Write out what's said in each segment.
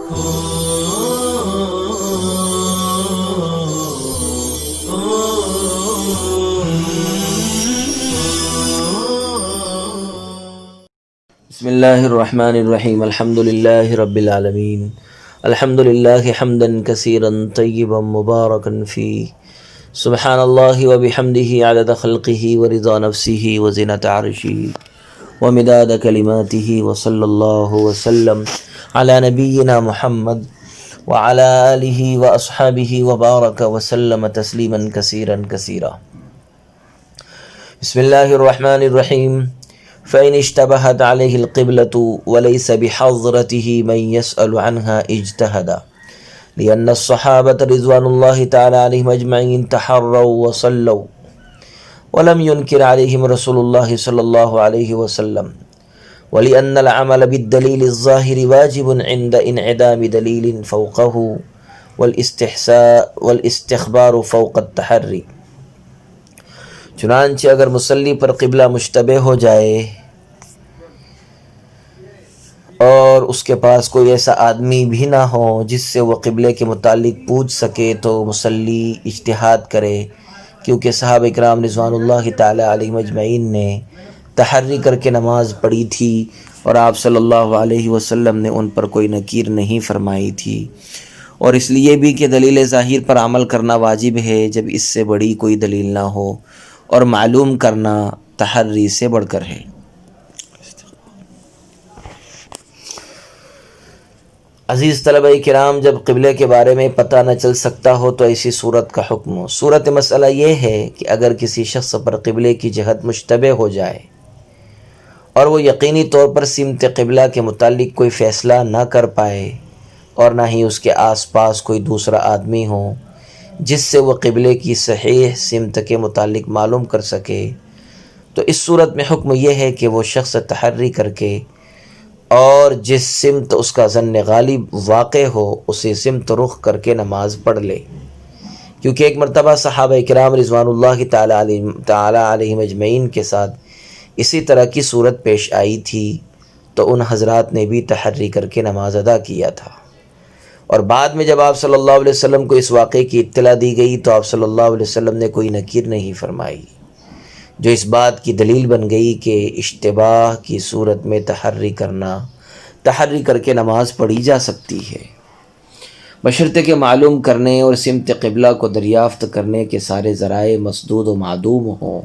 بسم اللہ الرحمن الرحیم الحمد للہ رب العالمین الحمد للہ حمدا کثیرا طیبا مبارکا فیہ سبحان اللہ وبحمدہ عدد خلقہ ورضا نفسہ وزنۃ عرشہ ومداد کلماتہ وصلی اللہ وسلم علی نبینا محمد وعلی آلہ واصحابہ وبارک وسلم تسلیما کثیرا کثیرا۔ بسم اللہ الرحمن الرحیم۔ فإن اشتبهت عليه القبلة وليس بحضرته من يسأل عنها اجتهد، لأن الصحابة رضوان الله تعالى عليهم أجمعين تحروا وصلوا ولم ينكر عليهم رسول الله صلى الله عليه وسلم، ولأن العمل بالدليل الظاهر واجب عند انعدام دليل فوقه والاستخبار فوق التحري۔ چنانچہ اگر مصلی پر قبلہ مشتبہ ہو جائے اور اس کے پاس کوئی ایسا آدمی بھی نہ ہو جس سے وہ قبلے کے متعلق پوچھ سکے تو مصلی اجتہاد کرے، کیونکہ صحابہ کرام رضوان اللہ تعالی علیہم اجمعین نے تحری کر کے نماز پڑھی تھی اور آپ صلی اللہ علیہ وسلم نے ان پر کوئی نکیر نہیں فرمائی تھی، اور اس لیے بھی کہ دلیل ظاہر پر عمل کرنا واجب ہے جب اس سے بڑی کوئی دلیل نہ ہو، اور معلوم کرنا تحری سے بڑھ کر ہے۔ عزیز طلبہ کرام، جب قبلے کے بارے میں پتہ نہ چل سکتا ہو تو ایسی صورت کا حکم ہو۔ صورت مسئلہ یہ ہے کہ اگر کسی شخص پر قبلے کی جہت مشتبہ ہو جائے اور وہ یقینی طور پر سمت قبلہ کے متعلق کوئی فیصلہ نہ کر پائے اور نہ ہی اس کے آس پاس کوئی دوسرا آدمی ہو جس سے وہ قبلے کی صحیح سمت کے متعلق معلوم کر سکے، تو اس صورت میں حکم یہ ہے کہ وہ شخص تحری کر کے اور جس سمت اس کا ظن غالب واقع ہو اسی سمت رخ کر کے نماز پڑھ لے، کیونکہ ایک مرتبہ صحابہ کرام رضوان اللہ تعالی علیہم اجمعین کے ساتھ اسی طرح کی صورت پیش آئی تھی تو ان حضرات نے بھی تحری کر کے نماز ادا کیا تھا، اور بعد میں جب آپ صلی اللہ علیہ وسلم کو اس واقعے کی اطلاع دی گئی تو آپ صلی اللہ علیہ وسلم نے کوئی نکیر نہیں فرمائی، جو اس بات کی دلیل بن گئی کہ اشتباہ کی صورت میں تحری کر کے نماز پڑھی جا سکتی ہے، بشرطے کہ معلوم کرنے اور سمت قبلہ کو دریافت کرنے کے سارے ذرائع مسدود و معدوم ہوں۔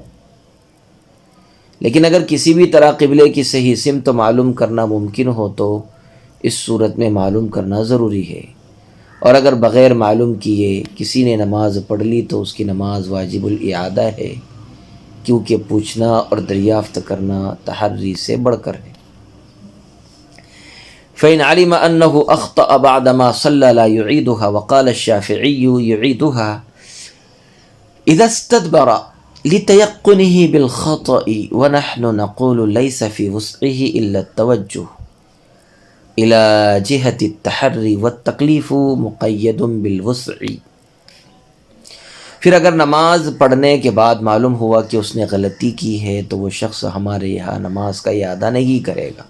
لیکن اگر کسی بھی طرح قبلے کی صحیح سمت معلوم کرنا ممکن ہو تو اس صورت میں معلوم کرنا ضروری ہے، اور اگر بغیر معلوم کیے کسی نے نماز پڑھ لی تو اس کی نماز واجب الاعادہ ہے، کیونکہ پوچھنا اور دریافت کرنا تحری سے بڑھ کر ہے۔ فإن علم أنه أخطأ بعدما صلى لا يعيدها، وقال الشافعي يعيدها إذا استدبر لتيقنه بالخطأ، ونحن نقول ليس في وسعه إلا التوجه إلى جهة التحري والتکلیف مقید بالوسع۔ پھر اگر نماز پڑھنے کے بعد معلوم ہوا کہ اس نے غلطی کی ہے تو وہ شخص ہمارے یہاں نماز کا اعادہ نہیں کرے گا۔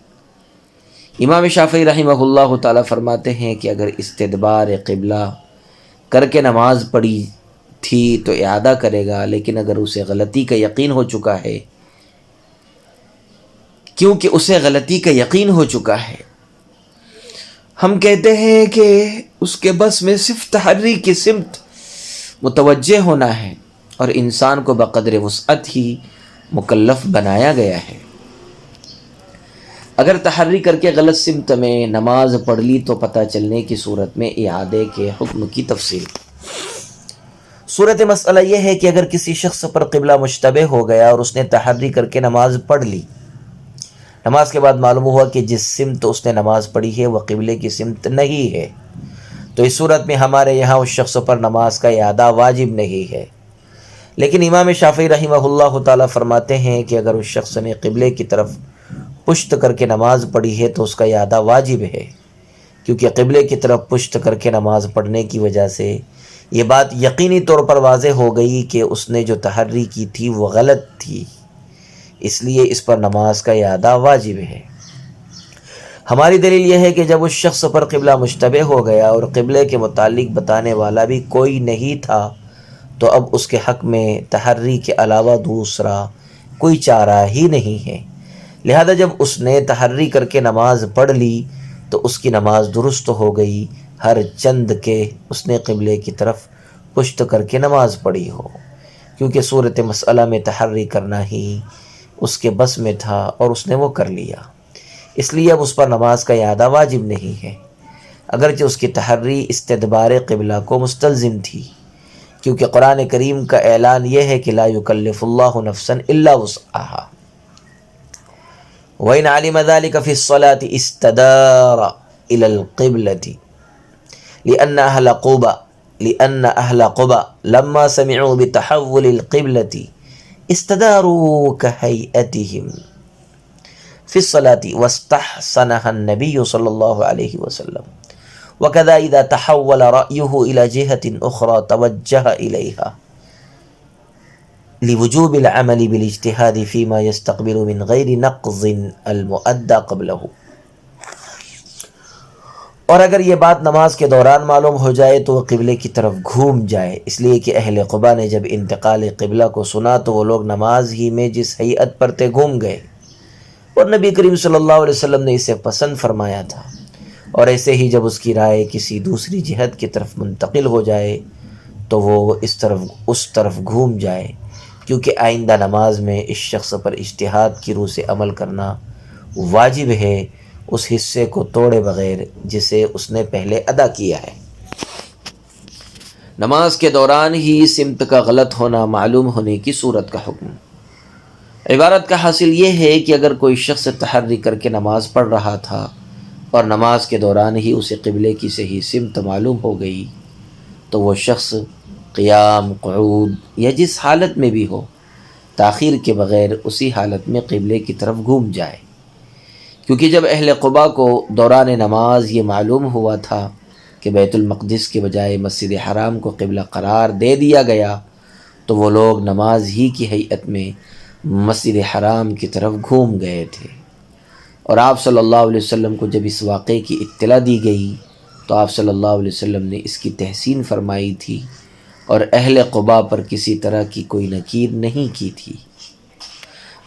امام شافعی رحمہ اللہ تعالیٰ فرماتے ہیں کہ اگر استدبار قبلہ کر کے نماز پڑھی تھی تو اعادہ کرے گا، لیکن اگر اسے غلطی کا یقین ہو چکا ہے، کیونکہ اسے غلطی کا یقین ہو چکا ہے، ہم کہتے ہیں کہ اس کے بس میں صرف تحری کی سمت متوجہ ہونا ہے، اور انسان کو بقدر وسعت ہی مکلف بنایا گیا ہے۔ اگر تحری کر کے غلط سمت میں نماز پڑھ لی تو پتہ چلنے کی صورت میں اعادے کے حکم کی تفصیل۔ صورت مسئلہ یہ ہے کہ اگر کسی شخص پر قبلہ مشتبہ ہو گیا اور اس نے تحری کر کے نماز پڑھ لی، نماز کے بعد معلوم ہوا کہ جس سمت اس نے نماز پڑھی ہے وہ قبلے کی سمت نہیں ہے، تو اس صورت میں ہمارے یہاں اس شخص پر نماز کا اعادہ واجب نہیں ہے۔ لیکن امام شافعی رحمہ اللہ تعالیٰ فرماتے ہیں کہ اگر اس شخص نے قبلے کی طرف پشت کر کے نماز پڑھی ہے تو اس کا اعادہ واجب ہے، کیونکہ قبلے کی طرف پشت کر کے نماز پڑھنے کی وجہ سے یہ بات یقینی طور پر واضح ہو گئی کہ اس نے جو تحری کی تھی وہ غلط تھی، اس لیے اس پر نماز کا اعادہ واجب ہے۔ ہماری دلیل یہ ہے کہ جب اس شخص پر قبلہ مشتبہ ہو گیا اور قبلے کے متعلق بتانے والا بھی کوئی نہیں تھا تو اب اس کے حق میں تحری کے علاوہ دوسرا کوئی چارہ ہی نہیں ہے۔ لہذا جب اس نے تحری کر کے نماز پڑھ لی تو اس کی نماز درست ہو گئی، ہر چند کہ اس نے قبلے کی طرف پشت کر کے نماز پڑھی ہو، کیونکہ صورت مسئلہ میں تحری کرنا ہی اس کے بس میں تھا اور اس نے وہ کر لیا، اس لیے اب اس پر نماز کا اعادہ واجب نہیں ہے، اگرچہ اس کی تحری استدبار قبلہ کو مستلزم تھی، کیونکہ قرآن کریم کا اعلان یہ ہے کہ لا یکلف اللہ نفسا الا وسعها وَإِنْ عَلِمَ ذَلِكَ فِي الصَّلَاةِ اسْتَدَارَ إِلَى الْقِبْلَةِ لِأَنَّ أَهْلَ قُبَى لَمَّا سَمِعُوا بِتَحَوُّلِ الْقِبْلَةِ اسْتَدَارُوا كَهَيْئَتِهِمْ فِي الصَّلَاةِ وَاسْتَحْسَنَهَا النَّبِيُّ صلی اللہ علیہ وسلم وَكَذَا إِذَا تَحَوَّلَ رَأْيُهُ إِلَى جِهَةٍ أُخْرَى تَوَجَّهَ إِلَيْهَا لِوُجُوبِ الْعَمَلِ بِالِاجْتِهَادِ فِيمَا يَسْتَقْبِلُ مِنْ غَيْرِ نَقْضٍ الْمُؤَدَّى قَبْلَهُ۔ اور اگر یہ بات نماز کے دوران معلوم ہو جائے تو وہ قبلے کی طرف گھوم جائے، اس لیے کہ اہل قبا نے جب انتقال قبلہ کو سنا تو وہ لوگ نماز ہی میں جس ہیئت پر تھے گھوم گئے، اور نبی کریم صلی اللہ علیہ وسلم نے اسے پسند فرمایا تھا، اور ایسے ہی جب اس کی رائے کسی دوسری جہت کی طرف منتقل ہو جائے تو وہ اس طرف گھوم جائے، کیونکہ آئندہ نماز میں اس شخص پر اجتہاد کی روح سے عمل کرنا واجب ہے، اس حصے کو توڑے بغیر جسے اس نے پہلے ادا کیا ہے۔ نماز کے دوران ہی سمت کا غلط ہونا معلوم ہونے کی صورت کا حکم۔ عبارت کا حاصل یہ ہے کہ اگر کوئی شخص تحری کر کے نماز پڑھ رہا تھا اور نماز کے دوران ہی اسے قبلے کی صحیح سمت معلوم ہو گئی تو وہ شخص قیام، قعود یا جس حالت میں بھی ہو تاخیر کے بغیر اسی حالت میں قبلے کی طرف گھوم جائے، کیونکہ جب اہل قبا کو دوران نماز یہ معلوم ہوا تھا کہ بیت المقدس کے بجائے مسجد حرام کو قبلہ قرار دے دیا گیا تو وہ لوگ نماز ہی کی ہیئت میں مسجد حرام کی طرف گھوم گئے تھے، اور آپ صلی اللہ علیہ وسلم کو جب اس واقعے کی اطلاع دی گئی تو آپ صلی اللہ علیہ وسلم نے اس کی تحسین فرمائی تھی اور اہل قبا پر کسی طرح کی کوئی نکیر نہیں کی تھی۔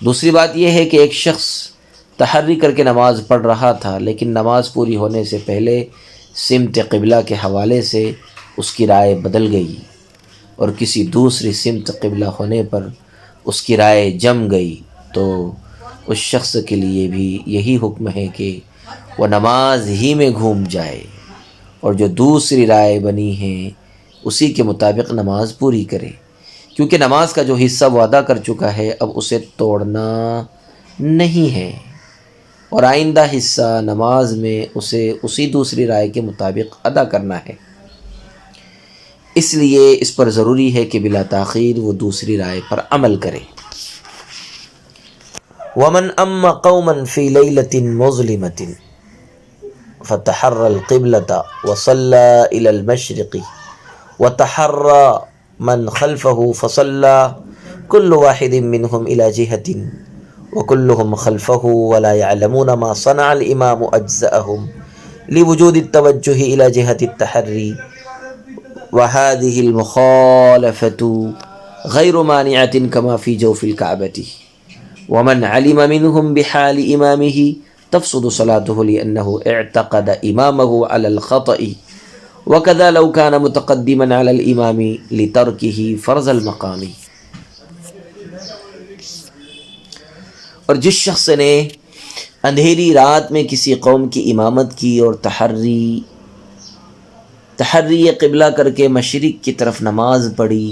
دوسری بات یہ ہے کہ ایک شخص تحری کر کے نماز پڑھ رہا تھا لیکن نماز پوری ہونے سے پہلے سمت قبلہ کے حوالے سے اس کی رائے بدل گئی اور کسی دوسری سمت قبلہ ہونے پر اس کی رائے جم گئی تو اس شخص کے لیے بھی یہی حکم ہے کہ وہ نماز ہی میں گھوم جائے اور جو دوسری رائے بنی ہے اسی کے مطابق نماز پوری کرے، کیونکہ نماز کا جو حصہ وہ ادا کر چکا ہے اب اسے توڑنا نہیں ہے، اور آئندہ حصہ نماز میں اسے اسی دوسری رائے کے مطابق ادا کرنا ہے، اس لیے اس پر ضروری ہے کہ بلا تاخیر وہ دوسری رائے پر عمل کرے۔ وَمَنْ أَمَّ قَوْمًا فِي لَيْلَةٍ مُظْلِمَةٍ فَتَحَرَّى الْقِبْلَةَ وَصَلَّى إِلَى الْمَشْرِقِ وَتَحَرَّى مَنْ خَلْفَهُ فَصَلَّى كُلُّ وَاحِدٍ مِّنْهُمْ إِلَى جِهَةٍ وَكُلُّهُمْ خَلْفَهُ وَلَا يَعْلَمُونَ مَا صَنَعَ الْإِمَامُ أَجْزَأَهُمْ لِوُجُودِ التَّوَجُّهِ إِلَى جِهَةِ التَّحَرِّي وَهَذِهِ الْمُخَالَفَةُ غَيْرُ مَانِعَةٍ كَمَا فِي جَوْفِ الْكَعْبَةِ وَمَنْ عَلِمَ مِنْهُمْ بِحَالِ إِمَامِهِ تَفْسُدُ صَلَاتُهُ لِأَنَّهُ اعْتَقَدَ إِمَامَهُ عَلَى الْخَطَإِ وَكَذَا لَوْ كَانَ مُتَقَدِّمًا عَلَى الْإِمَامِ لِتَرْكِهِ فَرْضَ الْمَقَامِ۔ اور جس شخص نے اندھیری رات میں کسی قوم کی امامت کی اور تحری قبلہ کر کے مشرق کی طرف نماز پڑھی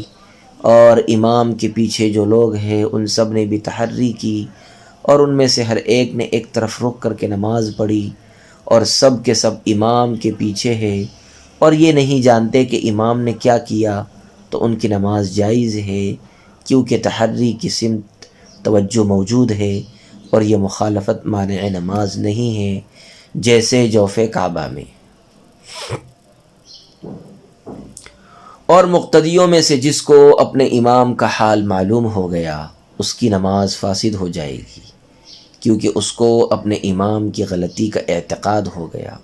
اور امام کے پیچھے جو لوگ ہیں ان سب نے بھی تحری کی اور ان میں سے ہر ایک نے ایک طرف رخ کر کے نماز پڑھی اور سب کے سب امام کے پیچھے ہے اور یہ نہیں جانتے کہ امام نے کیا کیا تو ان کی نماز جائز ہے، کیونکہ تحری کی سمت توجہ موجود ہے اور یہ مخالفت مانع نماز نہیں ہے جیسے جوف کعبہ میں۔ اور مقتدیوں میں سے جس کو اپنے امام کا حال معلوم ہو گیا اس کی نماز فاسد ہو جائے گی، کیونکہ اس کو اپنے امام کی غلطی کا اعتقاد ہو گیا۔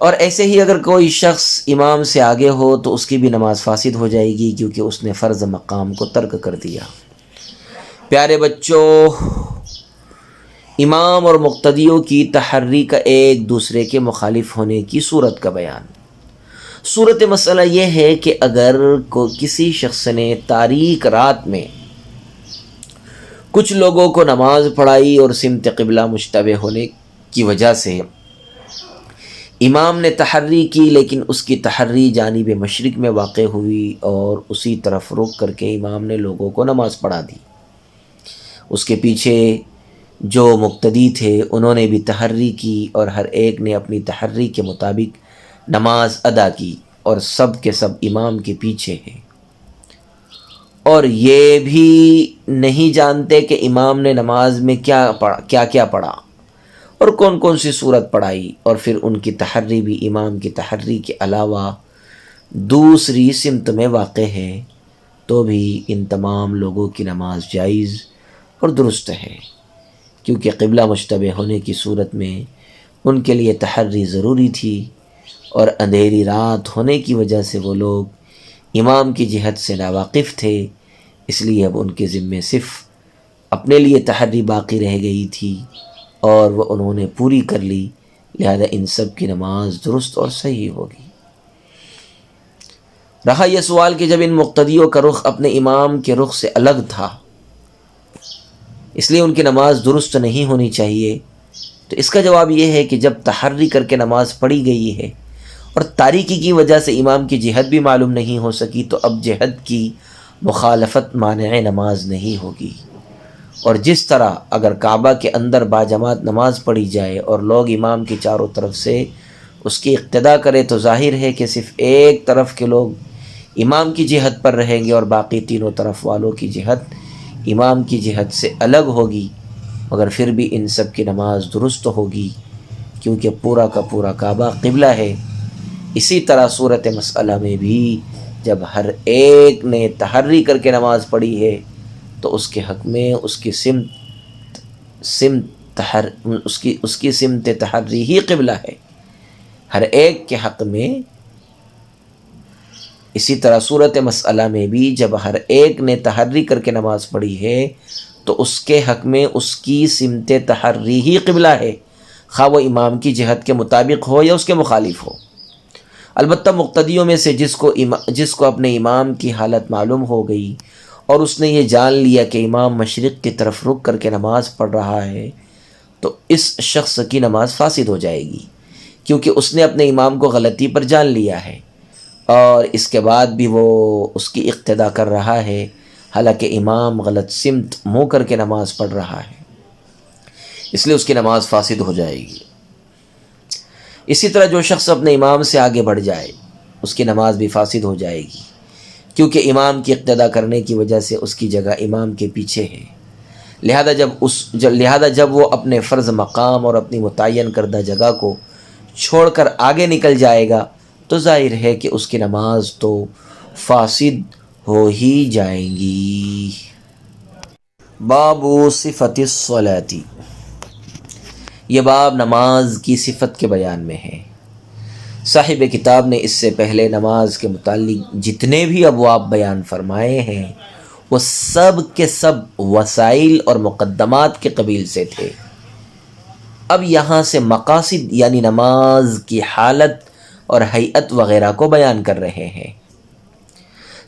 اور ایسے ہی اگر کوئی شخص امام سے آگے ہو تو اس کی بھی نماز فاسد ہو جائے گی، کیونکہ اس نے فرض مقام کو ترک کر دیا۔ پیارے بچوں، امام اور مقتدیوں کی تحری کا ایک دوسرے کے مخالف ہونے کی صورت کا بیان۔ صورت مسئلہ یہ ہے کہ اگر کسی شخص نے تاریک رات میں کچھ لوگوں کو نماز پڑھائی اور سمت قبلہ مشتبہ ہونے کی وجہ سے امام نے تحری کی، لیکن اس کی تحری جانب مشرق میں واقع ہوئی اور اسی طرف رخ کر کے امام نے لوگوں کو نماز پڑھا دی۔ اس کے پیچھے جو مقتدی تھے انہوں نے بھی تحری کی اور ہر ایک نے اپنی تحری کے مطابق نماز ادا کی، اور سب کے سب امام کے پیچھے ہیں، اور یہ بھی نہیں جانتے کہ امام نے نماز میں کیا پڑھا اور کون کون سی صورت پڑھائی، اور پھر ان کی تحری بھی امام کی تحری کے علاوہ دوسری سمت میں واقع ہے، تو بھی ان تمام لوگوں کی نماز جائز اور درست ہے، کیونکہ قبلہ مشتبہ ہونے کی صورت میں ان کے لیے تحری ضروری تھی، اور اندھیری رات ہونے کی وجہ سے وہ لوگ امام کی جہت سے ناواقف تھے، اس لیے اب ان کے ذمے صرف اپنے لیے تحری باقی رہ گئی تھی اور وہ انہوں نے پوری کر لی، لہذا ان سب کی نماز درست اور صحیح ہوگی۔ رہا یہ سوال کہ جب ان مقتدیوں کا رخ اپنے امام کے رخ سے الگ تھا، اس لیے ان کی نماز درست نہیں ہونی چاہیے، تو اس کا جواب یہ ہے کہ جب تحری کر کے نماز پڑھی گئی ہے اور تاریکی کی وجہ سے امام کی جہت بھی معلوم نہیں ہو سکی، تو اب جہت کی مخالفت مانع نماز نہیں ہوگی۔ اور جس طرح اگر کعبہ کے اندر باجماعت نماز پڑھی جائے اور لوگ امام کی چاروں طرف سے اس کی اقتداء کرے، تو ظاہر ہے کہ صرف ایک طرف کے لوگ امام کی جہت پر رہیں گے اور باقی تینوں طرف والوں کی جہت امام کی جہت سے الگ ہوگی، مگر پھر بھی ان سب کی نماز درست ہوگی، کیونکہ پورا کا پورا کعبہ قبلہ ہے۔ اسی طرح صورت مسئلہ میں بھی جب ہر ایک نے تحری کر کے نماز پڑھی ہے تو اس کے حق میں اس کی سمت تحری ہی قبلہ ہے، ہر ایک کے حق میں۔ اسی طرح صورت مسئلہ میں بھی جب ہر ایک نے تحری کر کے نماز پڑھی ہے تو اس کے حق میں اس کی سمت تحری ہی قبلہ ہے، خواہ وہ امام کی جہت کے مطابق ہو یا اس کے مخالف ہو۔ البتہ مقتدیوں میں سے جس کو اپنے امام کی حالت معلوم ہو گئی اور اس نے یہ جان لیا کہ امام مشرق کی طرف رخ کر کے نماز پڑھ رہا ہے، تو اس شخص کی نماز فاسد ہو جائے گی، کیونکہ اس نے اپنے امام کو غلطی پر جان لیا ہے اور اس کے بعد بھی وہ اس کی اقتداء کر رہا ہے، حالانکہ امام غلط سمت منہ کر کے نماز پڑھ رہا ہے، اس لیے اس کی نماز فاسد ہو جائے گی۔ اسی طرح جو شخص اپنے امام سے آگے بڑھ جائے اس کی نماز بھی فاسد ہو جائے گی، کیونکہ امام کی اقتداء کرنے کی وجہ سے اس کی جگہ امام کے پیچھے ہے، لہذا جب وہ اپنے فرض مقام اور اپنی متعین کردہ جگہ کو چھوڑ کر آگے نکل جائے گا تو ظاہر ہے کہ اس کی نماز تو فاسد ہو ہی جائیں گی۔ باب صفت الصلاۃ، یہ باب نماز کی صفت کے بیان میں ہے۔ صاحب کتاب نے اس سے پہلے نماز کے متعلق جتنے بھی ابواب بیان فرمائے ہیں وہ سب کے سب وسائل اور مقدمات کے قبیل سے تھے۔ اب یہاں سے مقاصد یعنی نماز کی حالت اور ہیئت وغیرہ کو بیان کر رہے ہیں۔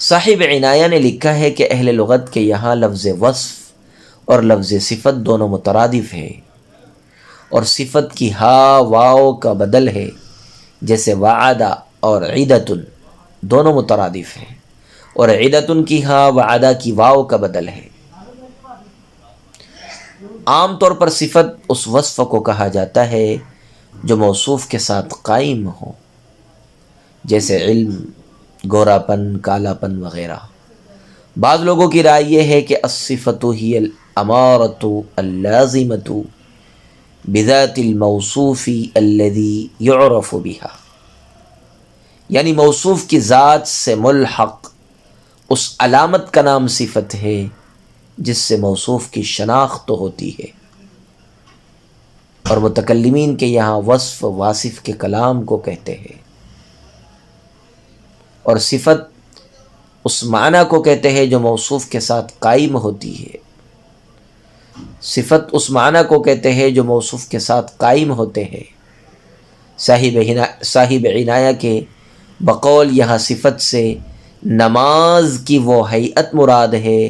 صاحب عنایہ نے لکھا ہے کہ اہل لغت کے یہاں لفظ وصف اور لفظ صفت دونوں مترادف ہے، اور صفت کی ہا واو کا بدل ہے، جیسے وعدہ اور عیدۃ دونوں مترادف ہیں، اور عیدۃ کی ہا وعدہ کی واو کا بدل ہے۔ عام طور پر صفت اس وصف کو کہا جاتا ہے جو موصوف کے ساتھ قائم ہو، جیسے علم، گورا پن، کالا پن وغیرہ۔ بعض لوگوں کی رائے یہ ہے کہ الصفت ہی الامارۃ اللازمۃ بذات الموصوف الذی یعرف بها، یعنی موصوف کی ذات سے ملحق اس علامت کا نام صفت ہے جس سے موصوف کی شناخت تو ہوتی ہے، اور متکلمین کے یہاں وصف واصف کے کلام کو کہتے ہیں، اور صفت اس معنی کو کہتے ہیں جو موصوف کے ساتھ قائم ہوتی ہے، صفت اس معنی کو کہتے ہیں جو موصوف کے ساتھ قائم ہوتے ہیں۔ صاحب عنایہ کے بقول یہاں صفت سے نماز کی وہ ہیئت مراد ہے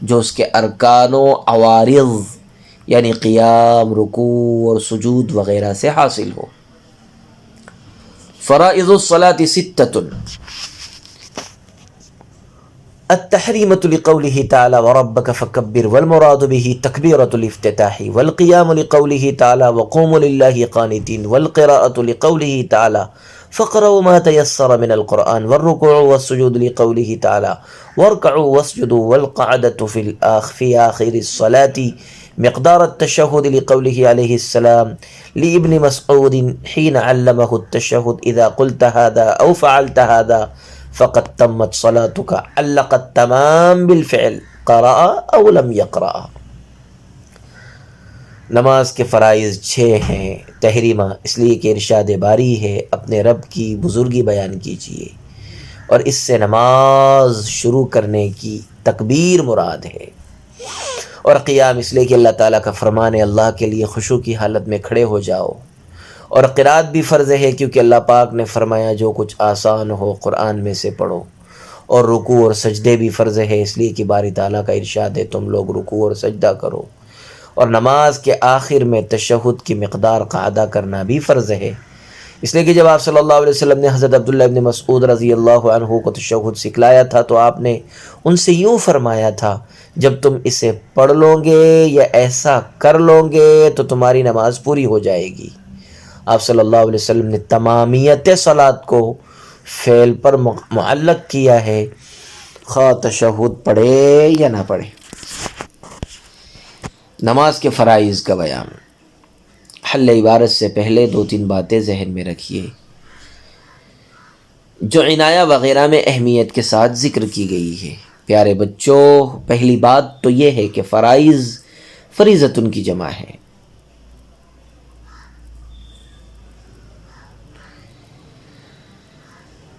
جو اس کے ارکان و عوارض یعنی قیام، رکوع اور سجود وغیرہ سے حاصل ہو۔ فرائض الصلاة ستة، التحریمۃ لقوله تعالی وربک فکبر والمراد به تکبیرۃ الافتتاح، والقیام لقوله تعالی وقوموا للہ قانتین، والقراءۃ لقوله تعالی فقرؤوا ما تيسر من القرآن، والركوع والسجود لقوله تعالی واركعوا واسجدوا، والقعدة في آخر الصلاة مقدار التشهد لقوله عليه السلام لابن مسعود حين علمه التشهد إذا قلت هذا أو فعلت هذا فقد تمت صلاتك، علق التمام بالفعل قرأ او لم يقرأ۔ نماز کے فرائض 6 ہیں، تحریمہ اس لیے کہ ارشاد باری ہے اپنے رب کی بزرگی بیان کیجیے، اور اس سے نماز شروع کرنے کی تکبیر مراد ہے، اور قیام اس لیے کہ اللہ تعالیٰ کا فرمان ہے اللہ کے لیے خشوع کی حالت میں کھڑے ہو جاؤ، اور قرات بھی فرض ہے کیونکہ اللہ پاک نے فرمایا جو کچھ آسان ہو قرآن میں سے پڑھو، اور رکوع اور سجدے بھی فرض ہے اس لیے کہ باری تعالیٰ کا ارشاد ہے تم لوگ رکوع اور سجدہ کرو، اور نماز کے آخر میں تشہد کی مقدار کا ادا کرنا بھی فرض ہے، اس لیے کہ جب آپ صلی اللہ علیہ وسلم نے حضرت عبداللہ ابن مسعود رضی اللہ عنہ کو تشہد سکھلایا تھا تو آپ نے ان سے یوں فرمایا تھا جب تم اسے پڑھ لو گے یا ایسا کر لو گے تو تمہاری نماز پوری ہو جائے گی۔ آپ صلی اللہ علیہ وسلم نے تمامیت صلاۃ کو فعل پر معلق کیا ہے، خواہ تشہد پڑھے یا نہ پڑھے۔ نماز کے فرائض کا بیان۔ حل عبارت سے پہلے 2-3 باتیں ذہن میں رکھیے جو عنایہ وغیرہ میں اہمیت کے ساتھ ذکر کی گئی ہے۔ پیارے بچوں، پہلی بات تو یہ ہے کہ فرائض فریضۃ کی جمع ہے،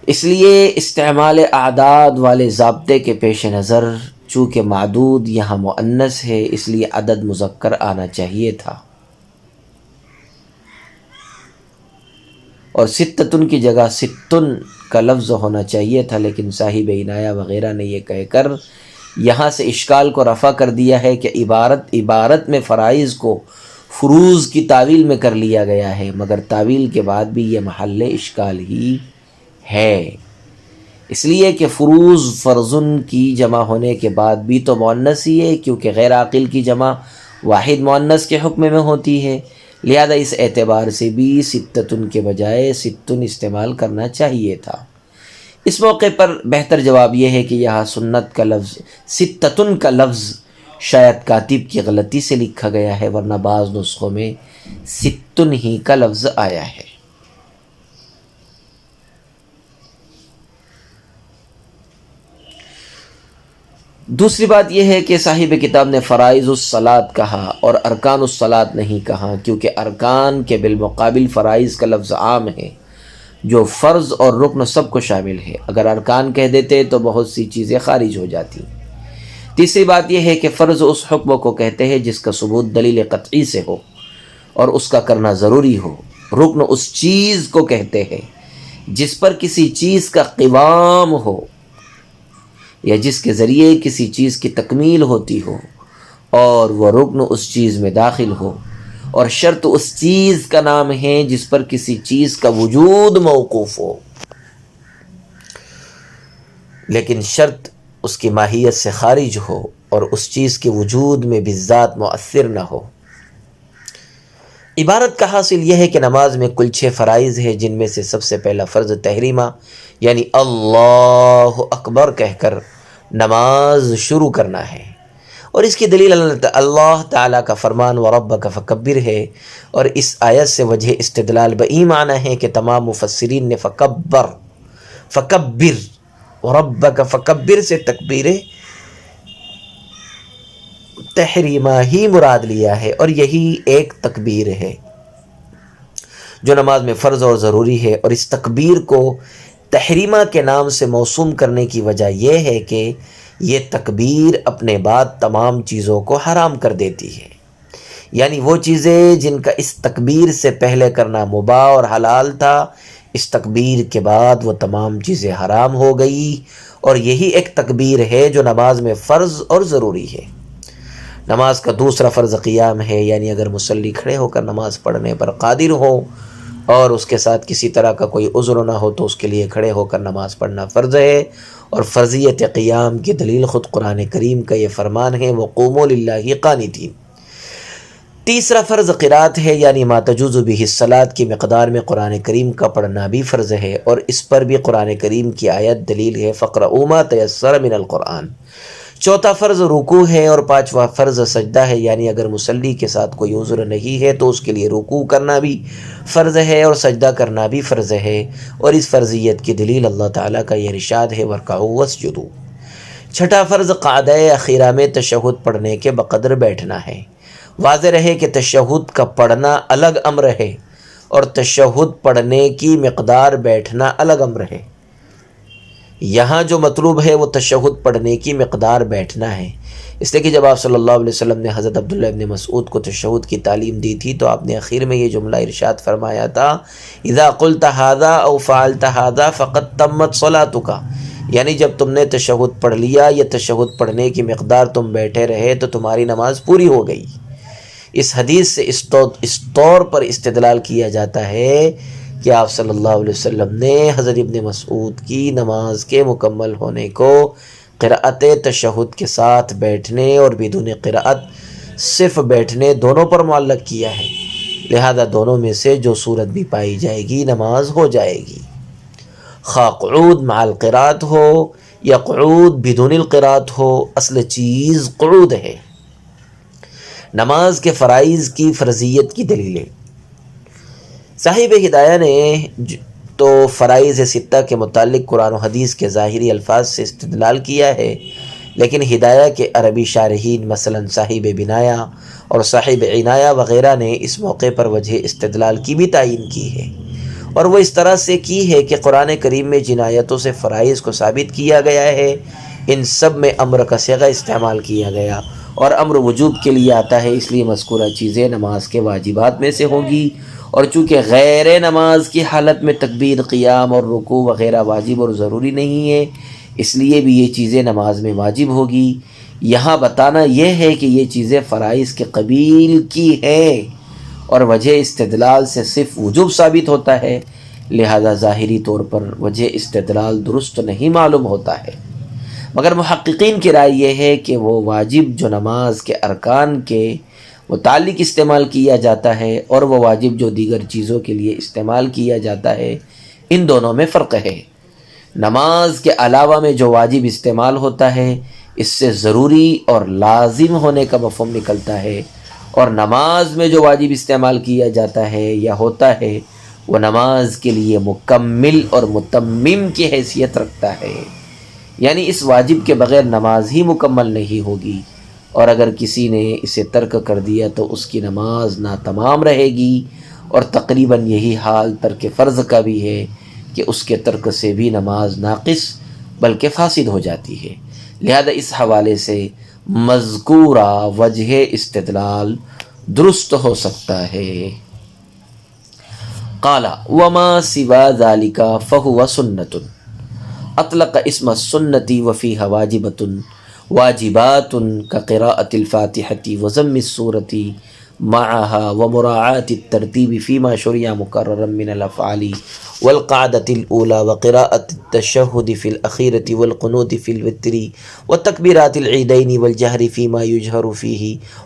اس لیے استعمال اعداد والے ضابطے کے پیش نظر چونکہ معدود یہاں مؤنث ہے اس لیے عدد مذکر آنا چاہیے تھا، اور ستتن کی جگہ ستن کا لفظ ہونا چاہیے تھا، لیکن صاحب عنایہ وغیرہ نے یہ کہہ کر یہاں سے اشکال کو رفع کر دیا ہے کہ عبارت میں فرائض کو فروض کی تعویل میں کر لیا گیا ہے، مگر تعویل کے بعد بھی یہ محل اشکال ہی ہے، اس لیے کہ فروض فرضن کی جمع ہونے کے بعد بھی تو مؤنث ہی ہے کیونکہ غیر عاقل کی جمع واحد مؤنث کے حکم میں ہوتی ہے، لہذا اس اعتبار سے بھی ستتن کے بجائے ستن استعمال کرنا چاہیے تھا۔ اس موقع پر بہتر جواب یہ ہے کہ یہاں سنت کا لفظ ستتن کا لفظ شاید کاتب کی غلطی سے لکھا گیا ہے، ورنہ بعض نسخوں میں ستن ہی کا لفظ آیا ہے۔ دوسری بات یہ ہے کہ صاحب کتاب نے فرائض الصلاۃ کہا اور ارکان الصلاۃ نہیں کہا، کیونکہ ارکان کے بالمقابل فرائض کا لفظ عام ہے جو فرض اور رکن سب کو شامل ہے، اگر ارکان کہہ دیتے تو بہت سی چیزیں خارج ہو جاتی۔ تیسری بات یہ ہے کہ فرض اس حکم کو کہتے ہیں جس کا ثبوت دلیل قطعی سے ہو اور اس کا کرنا ضروری ہو، رکن اس چیز کو کہتے ہیں جس پر کسی چیز کا قوام ہو یا جس کے ذریعے کسی چیز کی تکمیل ہوتی ہو اور وہ رکن اس چیز میں داخل ہو، اور شرط اس چیز کا نام ہے جس پر کسی چیز کا وجود موقوف ہو، لیکن شرط اس کی ماہیت سے خارج ہو اور اس چیز کے وجود میں بالذات مؤثر نہ ہو۔ عبارت کا حاصل یہ ہے کہ نماز میں کل 6 فرائض ہیں، جن میں سے سب سے پہلا فرض تحریمہ یعنی اللہ اکبر کہہ کر نماز شروع کرنا ہے، اور اس کی دلیل اللہ تعالیٰ کا فرمان وَرَبَّكَ فَكَبِّرْ ہے، اور اس آیت سے وجہ استدلال بئی معنی ہے کہ تمام مفسرین نے فکبر وَرَبَّكَ فَكَبِّرْ سے تکبیر تحریمہ ہی مراد لیا ہے، اور یہی ایک تکبیر ہے جو نماز میں فرض اور ضروری ہے۔ اور اس تکبیر کو تحریمہ کے نام سے موسوم کرنے کی وجہ یہ ہے کہ یہ تکبیر اپنے بعد تمام چیزوں کو حرام کر دیتی ہے، یعنی وہ چیزیں جن کا اس تکبیر سے پہلے کرنا مباح اور حلال تھا، اس تکبیر کے بعد وہ تمام چیزیں حرام ہو گئی۔ اور یہی ایک تکبیر ہے جو نماز میں فرض اور ضروری ہے۔ نماز کا دوسرا فرض قیام ہے، یعنی اگر مصلی کھڑے ہو کر نماز پڑھنے پر قادر ہو اور اس کے ساتھ کسی طرح کا کوئی عذر نہ ہو تو اس کے لیے کھڑے ہو کر نماز پڑھنا فرض ہے۔ اور فرضیت قیام کی دلیل خود قرآن کریم کا یہ فرمان ہے، وَقُومُوا لِلَّهِ قَانِتِينَ۔ تیسرا فرض قرات ہے، یعنی ما تجوز بہ الصلاۃ کی مقدار میں قرآن کریم کا پڑھنا بھی فرض ہے، اور اس پر بھی قرآن کریم کی آیت دلیل ہے، فَاقْرَؤُوا مَا تَيَسَّرَ مِنَ الْقُرْآنِ۔ چوتھا فرض رکوع ہے، اور پانچواں فرض سجدہ ہے، یعنی اگر مصلی کے ساتھ کوئی عذر نہیں ہے تو اس کے لیے رکوع کرنا بھی فرض ہے اور سجدہ کرنا بھی فرض ہے۔ اور اس فرضیت کی دلیل اللہ تعالیٰ کا یہ ارشاد ہے، وَارْكَعُوا وَاسْجُدُوا۔ چھٹا فرض قعدہ اخیرہ میں تشہد پڑھنے کے بقدر بیٹھنا ہے۔ واضح رہے کہ تشہد کا پڑھنا الگ امر ہے اور تشہد پڑھنے کی مقدار بیٹھنا الگ امر ہے۔ یہاں جو مطلوب ہے وہ تشہد پڑھنے کی مقدار بیٹھنا ہے، اس لیے کہ جب آپ صلی اللہ علیہ وسلم نے حضرت عبداللہ ابن مسعود کو تشہد کی تعلیم دی تھی تو آپ نے اخیر میں یہ جملہ ارشاد فرمایا تھا، اذا قلت هذا او فعلت هذا فقد تمت صلاتك، یعنی جب تم نے تشہد پڑھ لیا یا تشہد پڑھنے کی مقدار تم بیٹھے رہے تو تمہاری نماز پوری ہو گئی۔ اس حدیث سے اس طور پر استدلال کیا جاتا ہے کہ آپ صلی اللہ علیہ وسلم نے حضرت ابن مسعود کی نماز کے مکمل ہونے کو قراءت تشہد کے ساتھ بیٹھنے اور بدون قراءت صرف بیٹھنے دونوں پر معلق کیا ہے، لہذا دونوں میں سے جو صورت بھی پائی جائے گی نماز ہو جائے گی، خواہ قعود مع القراءت ہو یا قعود بدون القراءت ہو، اصل چیز قعود ہے۔ نماز کے فرائض کی فرضیت کی دلیلیں۔ صاحب ہدایہ نے تو فرائض ستہ کے متعلق قرآن و حدیث کے ظاہری الفاظ سے استدلال کیا ہے، لیکن ہدایہ کے عربی شارحین مثلا صاحب بنایہ اور صاحب عنایہ وغیرہ نے اس موقع پر وجہ استدلال کی بھی تعیین کی ہے، اور وہ اس طرح سے کی ہے کہ قرآن کریم میں جن آیتوں سے فرائض کو ثابت کیا گیا ہے ان سب میں امر کا صیغہ استعمال کیا گیا، اور امر وجوب کے لیے آتا ہے، اس لیے مذکورہ چیزیں نماز کے واجبات میں سے ہوگی، اور چونکہ غیر نماز کی حالت میں تکبیر، قیام اور رکوع وغیرہ واجب اور ضروری نہیں ہے، اس لیے بھی یہ چیزیں نماز میں واجب ہوگی۔ یہاں بتانا یہ ہے کہ یہ چیزیں فرائض کے قبیل کی ہیں اور وجہ استدلال سے صرف وجوب ثابت ہوتا ہے، لہذا ظاہری طور پر وجہ استدلال درست نہیں معلوم ہوتا ہے، مگر محققین کی رائے یہ ہے کہ وہ واجب جو نماز کے ارکان کے متعلق استعمال کیا جاتا ہے اور وہ واجب جو دیگر چیزوں کے لیے استعمال کیا جاتا ہے، ان دونوں میں فرق ہے۔ نماز کے علاوہ میں جو واجب استعمال ہوتا ہے اس سے ضروری اور لازم ہونے کا مفہوم نکلتا ہے، اور نماز میں جو واجب استعمال کیا جاتا ہے یا ہوتا ہے وہ نماز کے لیے مکمل اور متمم کی حیثیت رکھتا ہے، یعنی اس واجب کے بغیر نماز ہی مکمل نہیں ہوگی، اور اگر کسی نے اسے ترک کر دیا تو اس کی نماز ناتمام رہے گی، اور تقریباً یہی حال ترک فرض کا بھی ہے کہ اس کے ترک سے بھی نماز ناقص بلکہ فاسد ہو جاتی ہے، لہذا اس حوالے سے مذکورہ وجہ استدلال درست ہو سکتا ہے۔ قال وما سوا ذلك فهو سنۃ، اطلق اسم السنة وفيها واجبات كقراءة الفاتحة وضم السورة معها ومراعاة الترتيب فيما شرع مكررا من الأفعال والقعدة الأولى وقراءة التشهد في الأخيرة والقنوت في الوتر وتكبيرات العيدين والجهر فيما يجهر فيه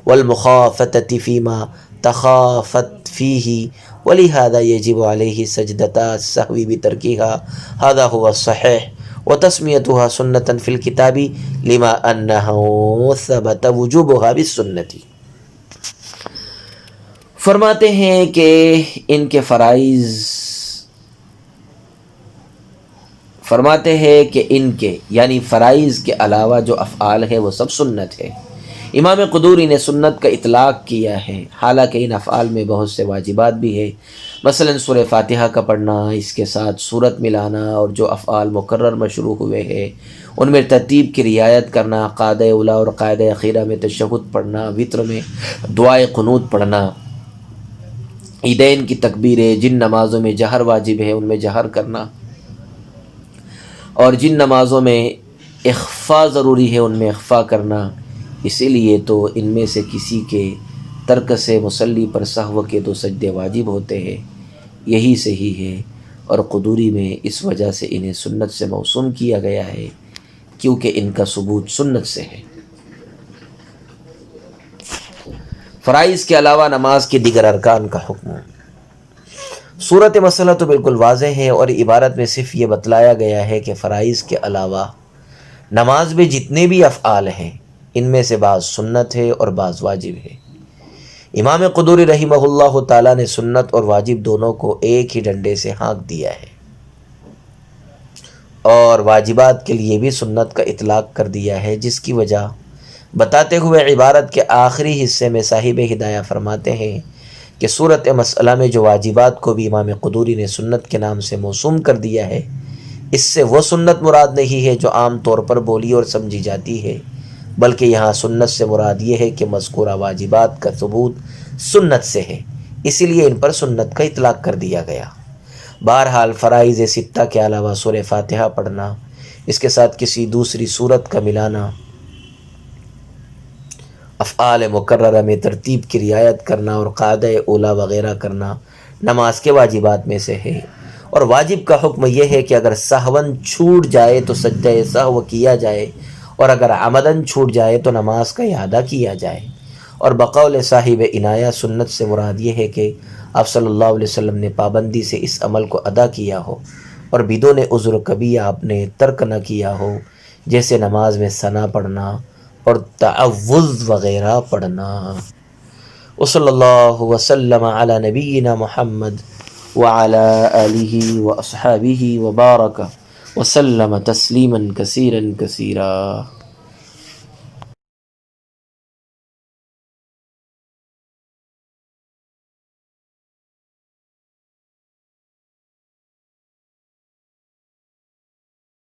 والمخافتة فيما تخافت فيه، ولهذا يجب عليه سجدتا السهو بتركها، هذا هو الصحيح، وتسميتها سنة في الكتاب لما أنه ثبت وجوبها بالسنة۔ فرماتے ہیں کہ ان کے یعنی فرائض کے علاوہ جو افعال ہے وہ سب سنت ہے، امام قدوری نے سنت کا اطلاق کیا ہے، حالانکہ ان افعال میں بہت سے واجبات بھی ہے، مثلا سورہ فاتحہ کا پڑھنا، اس کے ساتھ سورت ملانا، اور جو افعال مقرر مشروع ہوئے ہیں ان میں ترتیب کی رعایت کرنا، قاعدہ اولا اور قاعدہ اخیرہ میں تشہد پڑھنا، وطر میں دعائے قنوت پڑھنا، عیدین کی تکبیریں، جن نمازوں میں جہر واجب ہے ان میں جہر کرنا، اور جن نمازوں میں اخفا ضروری ہے ان میں اخفا کرنا، اسی لیے تو ان میں سے کسی کے ترک سے مصلی پر سہو کے 2 سجدے واجب ہوتے ہیں، یہی صحیح ہے، اور قدوری میں اس وجہ سے انہیں سنت سے موسوم کیا گیا ہے کیونکہ ان کا ثبوت سنت سے ہے۔ فرائض کے علاوہ نماز کے دیگر ارکان کا حکم۔ صورت مسئلہ تو بالکل واضح ہے، اور عبارت میں صرف یہ بتلایا گیا ہے کہ فرائض کے علاوہ نماز میں جتنے بھی افعال ہیں ان میں سے بعض سنت ہے اور بعض واجب ہے۔ امام قدوری رحمہ اللہ تعالیٰ نے سنت اور واجب دونوں کو ایک ہی ڈنڈے سے ہانک دیا ہے، اور واجبات کے لیے بھی سنت کا اطلاق کر دیا ہے، جس کی وجہ بتاتے ہوئے عبارت کے آخری حصے میں صاحب ہدایہ فرماتے ہیں کہ صورت مسئلہ میں جو واجبات کو بھی امام قدوری نے سنت کے نام سے موسوم کر دیا ہے، اس سے وہ سنت مراد نہیں ہے جو عام طور پر بولی اور سمجھی جاتی ہے، بلکہ یہاں سنت سے مراد یہ ہے کہ مذکورہ واجبات کا ثبوت سنت سے ہے، اسی لیے ان پر سنت کا اطلاق کر دیا گیا۔ بہرحال فرائض ستہ کے علاوہ سورہ فاتحہ پڑھنا، اس کے ساتھ کسی دوسری سورت کا ملانا، افعال مقررہ میں ترتیب کی رعایت کرنا اور قاعدہ اولا وغیرہ کرنا نماز کے واجبات میں سے ہے، اور واجب کا حکم یہ ہے کہ اگر سہون چھوٹ جائے تو سجدہ سہو کیا جائے، اور اگر عمدن چھوٹ جائے تو نماز کا اعادہ کیا جائے۔ اور بقول صاحب عنایہ سنت سے مراد یہ ہے کہ آپ صلی اللہ علیہ وسلم نے پابندی سے اس عمل کو ادا کیا ہو، اور بدون عذر کبھی آپ نے ترک نہ کیا ہو، جیسے نماز میں ثنا پڑھنا اور تعوذ وغیرہ پڑھنا۔ وصلی اللہ وسلم علی نبینا محمد وعلی آلہ واصحابہ وبارک وسلم تسلیما کثیرا کثیرا۔